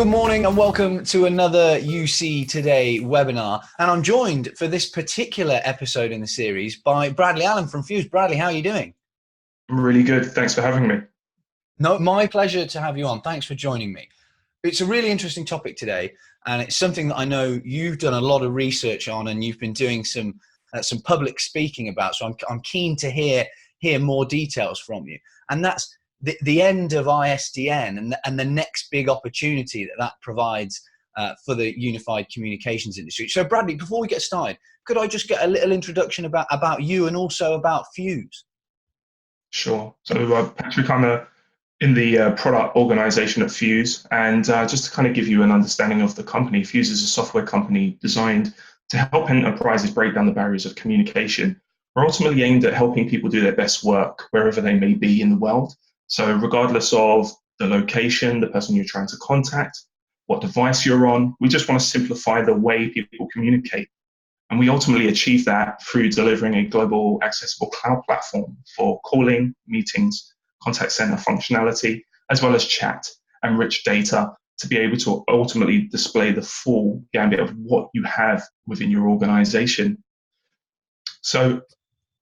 Good morning and welcome to another UC Today webinar. And I'm joined for this particular episode in the series by Bradley Allen from Fuse. Bradley, how are you doing? I'm really good. Thanks for having me. No, my pleasure to have you on. Thanks for joining me. It's a really interesting topic today, and it's something that I know you've done a lot of research on, and you've been doing some public speaking about. So I'm keen to hear more details from you. And that's the end of ISDN and the next big opportunity that provides for the unified communications industry. So Bradley, before we get started, could I just get a little introduction about you and also about Fuse? Sure. So Patrick, I'm in the product organization at Fuse, and just to kind of give you an understanding of the company, Fuse is a software company designed to help enterprises break down the barriers of communication. We're ultimately aimed at helping people do their best work wherever they may be in the world. So regardless of the location, the person you're trying to contact, what device you're on, we just want to simplify the way people communicate. And we ultimately achieve that through delivering a global accessible cloud platform for calling, meetings, contact center functionality, as well as chat and rich data to be able to ultimately display the full gambit of what you have within your organization. So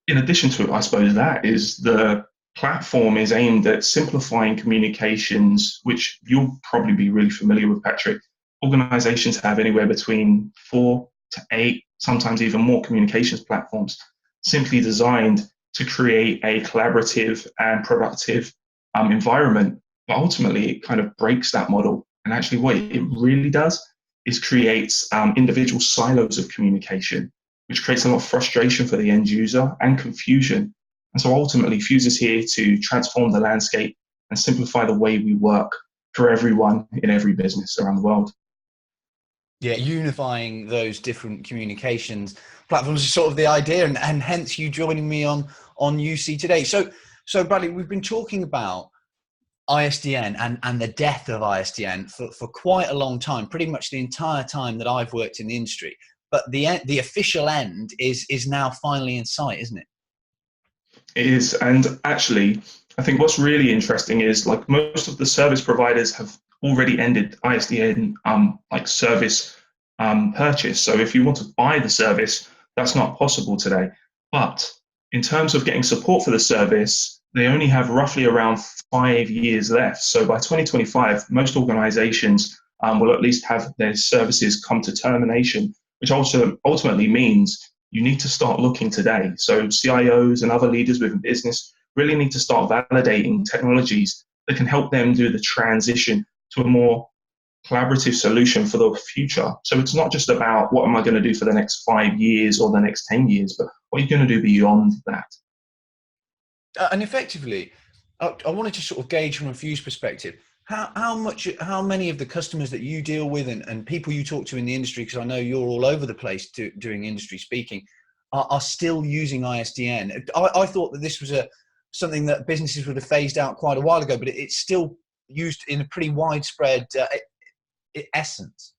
in addition to, I suppose, that is the platform is aimed at simplifying communications, which you'll probably be really familiar with, Patrick. Organizations have anywhere between 4 to 8, sometimes even more communications platforms, simply designed to create a collaborative and productive environment. But ultimately, it kind of breaks that model. And actually, what it really does is creates individual silos of communication, which creates a lot of frustration for the end user and confusion. And so ultimately, Fuse is here to transform the landscape and simplify the way we work for everyone in every business around the world. Yeah, unifying those different communications platforms is sort of the idea, and hence you joining me on UC Today. So Bradley, we've been talking about ISDN and the death of ISDN for quite a long time, pretty much the entire time that I've worked in the industry. But the official end is now finally in sight, isn't it? It is, and actually, I think what's really interesting is like most of the service providers have already ended ISDN like service purchase. So if you want to buy the service, that's not possible today. But in terms of getting support for the service, they only have roughly around 5 years left. So by 2025, most organizations will at least have their services come to termination, which also ultimately means you need to start looking today. So CIOs and other leaders within business really need to start validating technologies that can help them do the transition to a more collaborative solution for the future. So it's not just about what am I going to do for the next 5 years or the next 10 years, but what are you going to do beyond that? And effectively, I wanted to sort of gauge from a Fuse perspective, how many of the customers that you deal with and people you talk to in the industry, because I know you're all over the place doing industry speaking, are still using ISDN. I thought that this was something that businesses would have phased out quite a while ago, but it's still used in a pretty widespread essence.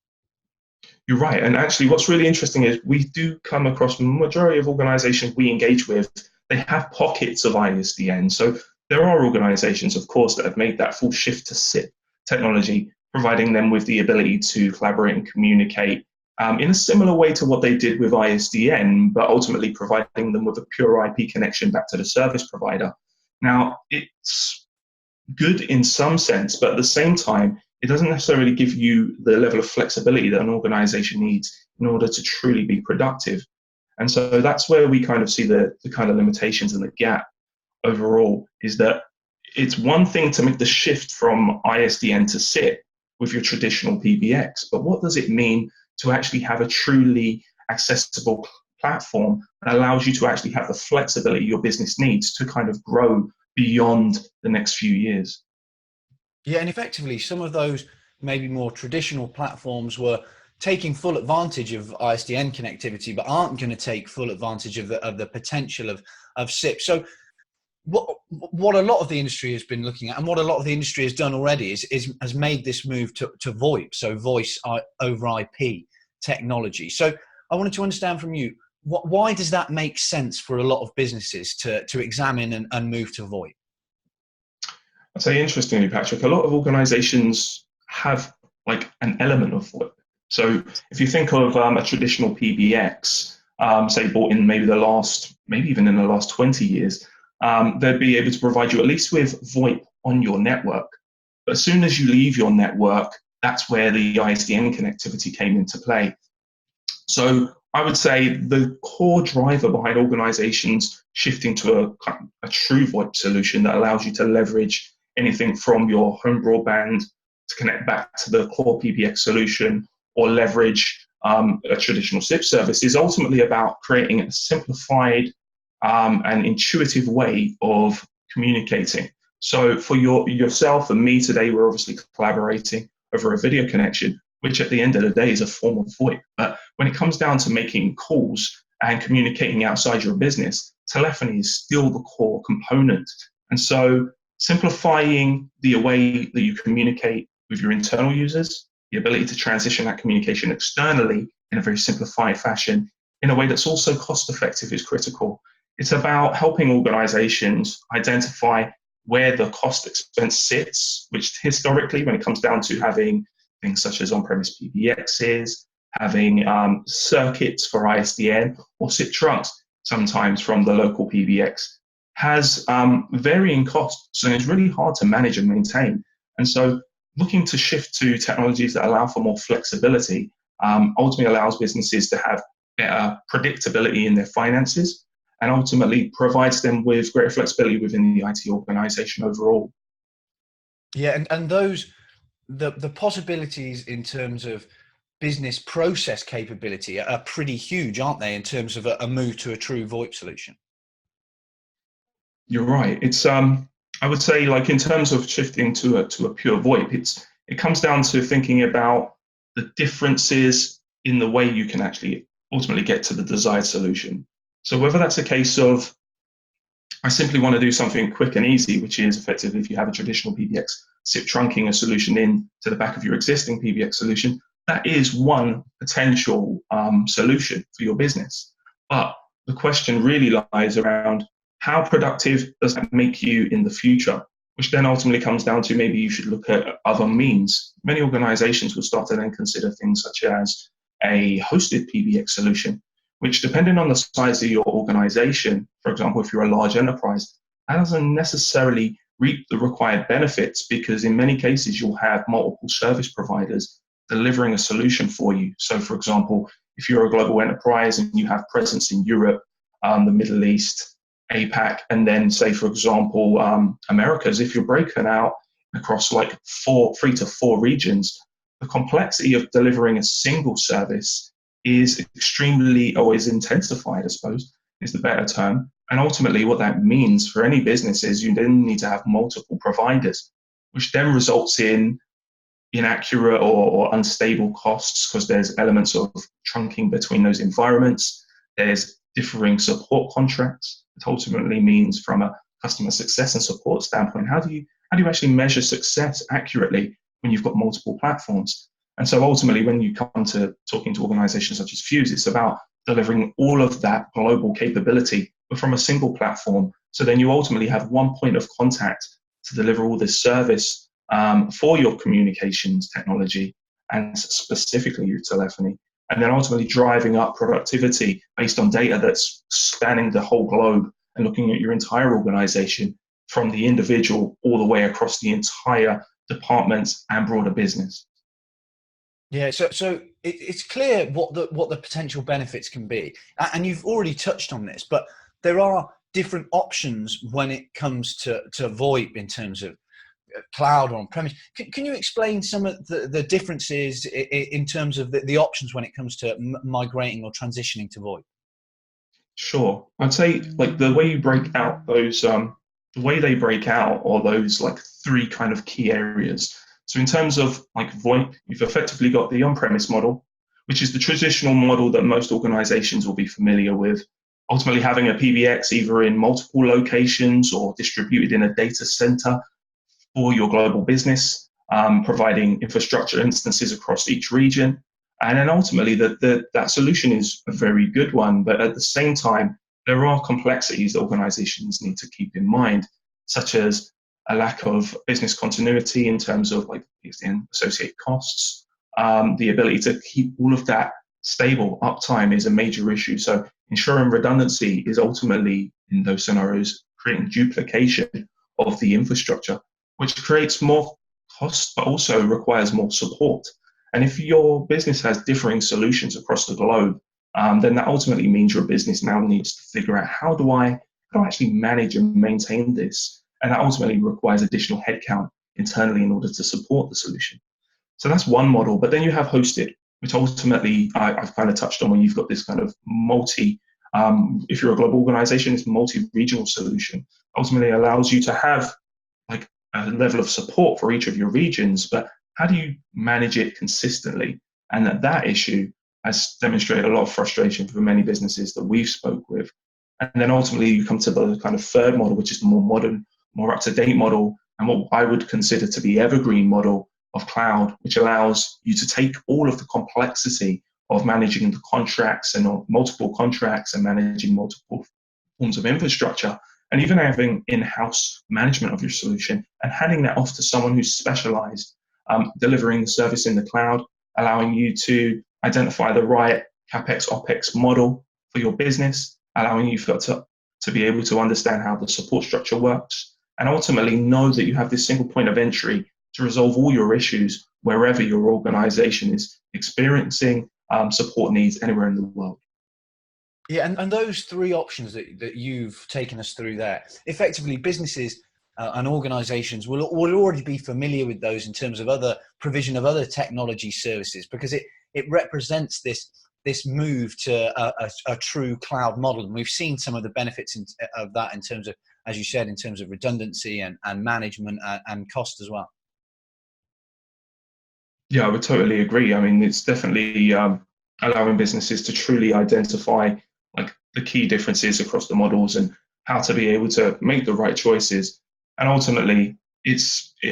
You're right. And actually, what's really interesting is we do come across the majority of organizations we engage with, they have pockets of ISDN. So there are organizations, of course, that have made that full shift to SIP technology, providing them with the ability to collaborate and communicate in a similar way to what they did with ISDN, but ultimately providing them with a pure IP connection back to the service provider. Now, it's good in some sense, but at the same time, it doesn't necessarily give you the level of flexibility that an organization needs in order to truly be productive. And so that's where we kind of see the kind of limitations and the gap overall, is that it's one thing to make the shift from ISDN to SIP with your traditional PBX, but what does it mean to actually have a truly accessible platform that allows you to actually have the flexibility your business needs to kind of grow beyond the next few years? Yeah, and effectively, some of those maybe more traditional platforms were taking full advantage of ISDN connectivity, but aren't going to take full advantage of the potential of SIP. So what a lot of the industry has been looking at, and what a lot of the industry has done already, has made this move to VoIP, so voice over IP technology. So I wanted to understand from you, why does that make sense for a lot of businesses to examine and move to VoIP? I'd say, interestingly, Patrick, a lot of organizations have like an element of VoIP. So if you think of a traditional PBX, say bought in maybe even in the last 20 years, they'd be able to provide you at least with VoIP on your network. But as soon as you leave your network, that's where the ISDN connectivity came into play. So I would say the core driver behind organizations shifting to a true VoIP solution that allows you to leverage anything from your home broadband to connect back to the core PBX solution, or leverage a traditional SIP service, is ultimately about creating a simplified and intuitive way of communicating. So for yourself and me today, we're obviously collaborating over a video connection, which at the end of the day is a form of VoIP. But when it comes down to making calls and communicating outside your business, telephony is still the core component. And so simplifying the way that you communicate with your internal users, the ability to transition that communication externally in a very simplified fashion in a way that's also cost effective is critical. It's about helping organizations identify where the cost expense sits, which historically, when it comes down to having things such as on-premise PBXs, having circuits for ISDN or SIP trunks, sometimes from the local PBX, has varying costs, and it's really hard to manage and maintain. And so looking to shift to technologies that allow for more flexibility ultimately allows businesses to have better predictability in their finances, and ultimately provides them with greater flexibility within the IT organization overall. Yeah, and those the possibilities in terms of business process capability are pretty huge, aren't they, in terms of a move to a true VoIP solution? You're right. It's I would say, like, in terms of shifting to a pure VoIP, it comes down to thinking about the differences in the way you can actually ultimately get to the desired solution. So whether that's a case of, I simply want to do something quick and easy, which is effectively, if you have a traditional PBX, SIP trunking a solution in to the back of your existing PBX solution, that is one potential solution for your business. But the question really lies around, how productive does that make you in the future? Which then ultimately comes down to, maybe you should look at other means. Many organizations will start to then consider things such as a hosted PBX solution, which, depending on the size of your organization, for example, if you're a large enterprise, that doesn't necessarily reap the required benefits, because in many cases you'll have multiple service providers delivering a solution for you. So for example, if you're a global enterprise and you have presence in Europe, the Middle East, APAC, and then, say, for example, Americas, if you're breaking out across like 3 to 4 regions, the complexity of delivering a single service is extremely, always intensified, I suppose, is the better term. And ultimately what that means for any business is you then need to have multiple providers, which then results in inaccurate or unstable costs, because there's elements of trunking between those environments. There's differing support contracts. It ultimately means, from a customer success and support standpoint, how do you actually measure success accurately when you've got multiple platforms? And so ultimately, when you come to talking to organizations such as Fuse, it's about delivering all of that global capability, but from a single platform. So then you ultimately have one point of contact to deliver all this service for your communications technology, and specifically your telephony, and then ultimately driving up productivity based on data that's spanning the whole globe and looking at your entire organization, from the individual all the way across the entire departments and broader business. Yeah, so it's clear what the potential benefits can be, and you've already touched on this, but there are different options when it comes to VoIP in terms of cloud or on-premise. Can you explain some of the differences in terms of the options when it comes to migrating or transitioning to VoIP? Sure. I'd say, like, the way you break out those, the way they break out are those like 3 kind of key areas. So in terms of like VoIP, you've effectively got the on-premise model, which is the traditional model that most organizations will be familiar with. Ultimately having a PBX either in multiple locations or distributed in a data center for your global business, providing infrastructure instances across each region. And then ultimately that solution is a very good one, but at the same time, there are complexities that organizations need to keep in mind, such as a lack of business continuity in terms of like the associated costs, the ability to keep all of that stable uptime is a major issue. So ensuring redundancy is ultimately, in those scenarios, creating duplication of the infrastructure, which creates more cost, but also requires more support. And if your business has differing solutions across the globe, then that ultimately means your business now needs to figure out how do I actually manage and maintain this? And that ultimately requires additional headcount internally in order to support the solution. So that's one model. But then you have hosted, which ultimately I've kind of touched on, where you've got this kind of if you're a global organization, it's multi-regional solution. Ultimately allows you to have like a level of support for each of your regions, but how do you manage it consistently? And that issue has demonstrated a lot of frustration for many businesses that we've spoke with. And then ultimately you come to the kind of third model, which is the more modern, more up-to-date model, and what I would consider to be evergreen model of cloud, which allows you to take all of the complexity of managing the contracts and multiple contracts and managing multiple forms of infrastructure, and even having in-house management of your solution and handing that off to someone who's specialized, delivering the service in the cloud, allowing you to identify the right CapEx, OpEx model for your business, allowing you to be able to understand how the support structure works, and ultimately know that you have this single point of entry to resolve all your issues wherever your organization is experiencing support needs anywhere in the world. Yeah, and those three options that you've taken us through there, effectively businesses and organizations will already be familiar with those in terms of other provision of other technology services, because it represents this move to a true cloud model. And we've seen some of the benefits of that in terms of, as you said, in terms of redundancy and management and cost as well. Yeah, I would totally agree. I mean, it's definitely allowing businesses to truly identify like the key differences across the models and how to be able to make the right choices. And ultimately, it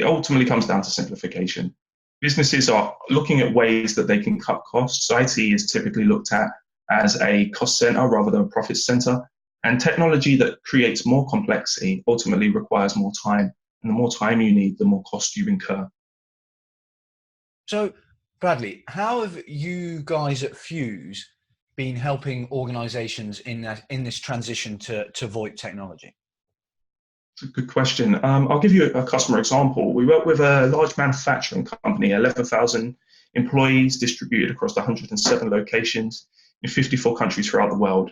ultimately comes down to simplification. Businesses are looking at ways that they can cut costs. IT is typically looked at as a cost center rather than a profit center. And technology that creates more complexity ultimately requires more time. And the more time you need, the more cost you incur. So, Bradley, how have you guys at Fuse been helping organizations in this transition to VoIP technology? It's a good question. I'll give you a customer example. We work with a large manufacturing company, 11,000 employees distributed across 107 locations in 54 countries throughout the world.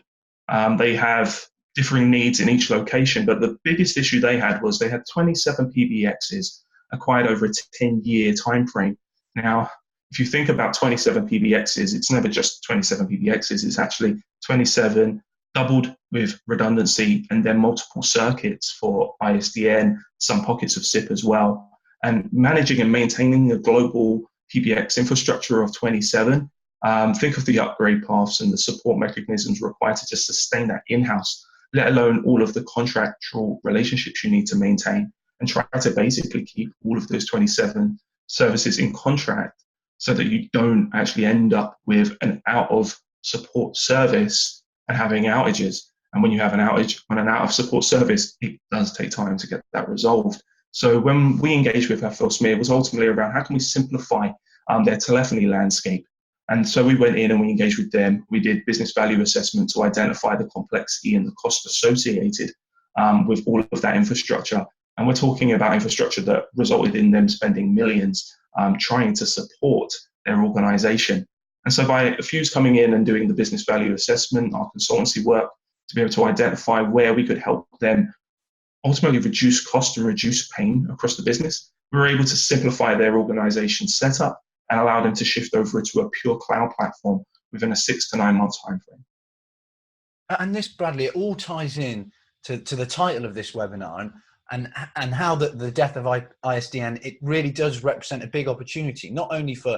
They have differing needs in each location, but the biggest issue they had was they had 27 PBXs acquired over a 10-year timeframe. Now, if you think about 27 PBXs, it's never just 27 PBXs, it's actually 27 doubled with redundancy and then multiple circuits for ISDN, some pockets of SIP as well. And managing and maintaining a global PBX infrastructure of 27, think of the upgrade paths and the support mechanisms required to just sustain that in-house, let alone all of the contractual relationships you need to maintain, and try to basically keep all of those 27 services in contract so that you don't actually end up with an out of support service and having outages. And when you have an outage on an out of support service, it does take time to get that resolved. So when we engaged with FLSmith, it was ultimately around how can we simplify their telephony landscape. And so we went in and we engaged with them. We did business value assessment to identify the complexity and the cost associated with all of that infrastructure. And we're talking about infrastructure that resulted in them spending millions trying to support their organization. And so by Fuse coming in and doing the business value assessment, our consultancy work, to be able to identify where we could help them ultimately reduce cost and reduce pain across the business, we were able to simplify their organization setup and allow them to shift over to a pure cloud platform within a 6 to 9 month time frame. And this, Bradley, it all ties in to the title of this webinar and how the death of ISDN, it really does represent a big opportunity, not only for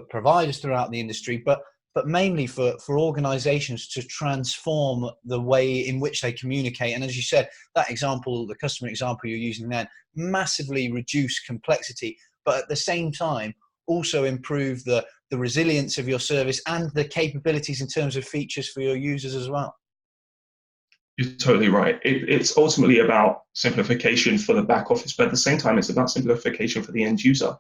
providers throughout the industry, but mainly for organizations to transform the way in which they communicate. And as you said, that example, the customer example you're using then, massively reduce complexity, but at the same time, also improve the resilience of your service and the capabilities in terms of features for your users as well. You're totally right. It's ultimately about simplification for the back office, but at the same time, it's about simplification for the end user.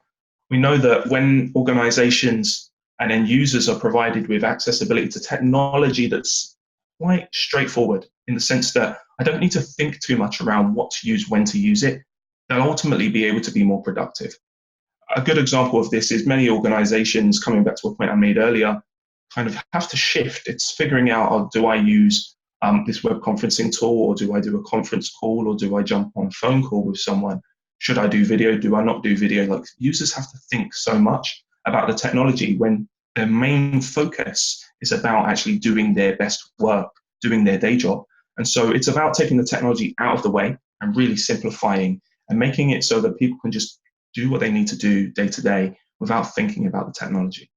We know that when organizations and end users are provided with accessibility to technology that's quite straightforward in the sense that I don't need to think too much around what to use, when to use it, they'll ultimately be able to be more productive. A good example of this is many organizations, coming back to a point I made earlier, kind of have to shift. It's figuring out, oh, do I use this web conferencing tool, or do I do a conference call, or do I jump on a phone call with someone? Should I do video? Do I not do video? Like, users have to think so much about the technology when their main focus is about actually doing their best work, doing their day job. And so it's about taking the technology out of the way and really simplifying and making it so that people can just do what they need to do day to day without thinking about the technology.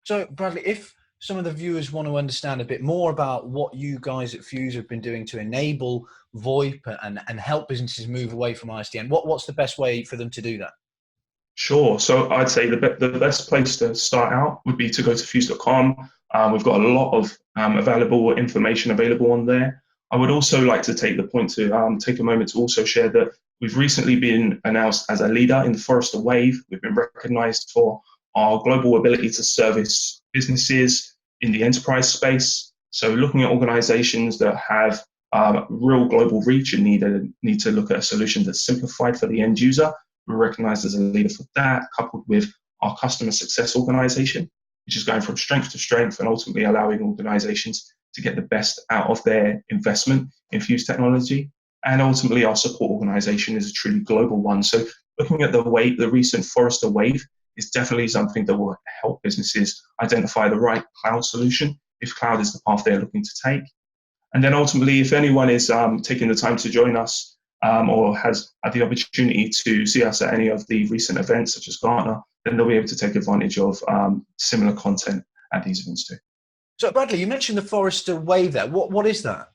So, Bradley, if some of the viewers want to understand a bit more about what you guys at Fuse have been doing to enable VoIP and help businesses move away from ISDN, what's the best way for them to do that? Sure. So I'd say the best place to start out would be to go to fuse.com. We've got a lot of available information available on there. I would also like to take the point to take a moment to also share that we've recently been announced as a leader in the Forrester Wave. We've been recognized for our global ability to service businesses in the enterprise space. So looking at organizations that have real global reach and need to look at a solution that's simplified for the end user, we're recognized as a leader for that, coupled with our customer success organization, which is going from strength to strength and ultimately allowing organizations to get the best out of their investment in Fuse technology. And ultimately, our support organization is a truly global one. So looking at the recent Forrester Wave is definitely something that will help businesses identify the right cloud solution, if cloud is the path they're looking to take. And then ultimately, if anyone is taking the time to join us or has had the opportunity to see us at any of the recent events, such as Gartner, then they'll be able to take advantage of similar content at these events too. So, Bradley, you mentioned the Forrester Wave there. What is that?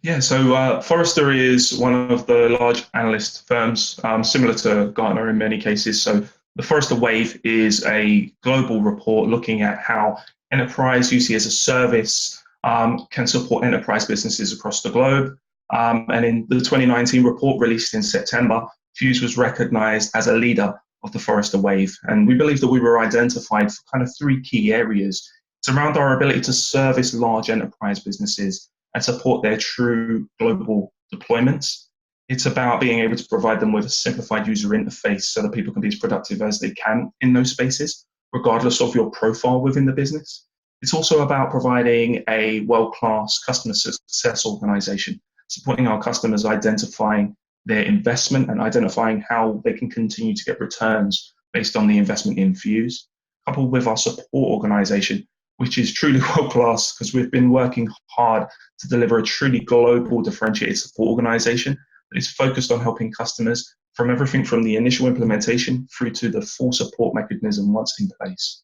Yeah, so Forrester is one of the large analyst firms, similar to Gartner in many cases. So the Forrester Wave is a global report looking at how enterprise UC as a service can support enterprise businesses across the globe. And in the 2019 report released in September, Fuse was recognized as a leader of the Forrester Wave. And we believe that we were identified for kind of three key areas. It's around our ability to service large enterprise businesses and support their true global deployments. It's about being able to provide them with a simplified user interface so that people can be as productive as they can in those spaces, regardless of your profile within the business. It's also about providing a world-class customer success organization, supporting our customers identifying their investment and identifying how they can continue to get returns based on the investment in Fuse, coupled with our support organization, which is truly world-class because we've been working hard to deliver a truly global differentiated support organization that is focused on helping customers from everything from the initial implementation through to the full support mechanism once in place.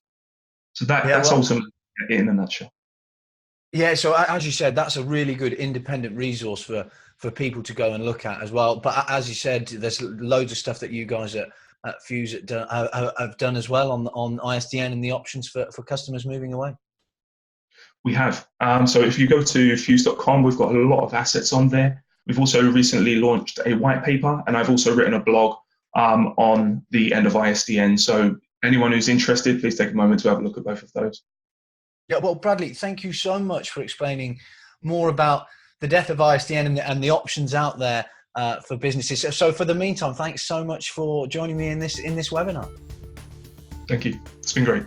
So that's ultimately it in a nutshell. Yeah, so as you said, that's a really good independent resource for people to go and look at as well. But as you said, there's loads of stuff that you guys at Fuse have done as well on ISDN and the options for customers moving away. We have. So if you go to fuse.com, we've got a lot of assets on there. We've also recently launched a white paper, and I've also written a blog on the end of ISDN. So anyone who's interested, please take a moment to have a look at both of those. Yeah, well, Bradley, thank you so much for explaining more about the death of ISDN and the options out there for businesses. So for the meantime, thanks so much for joining me in this webinar. Thank you. It's been great.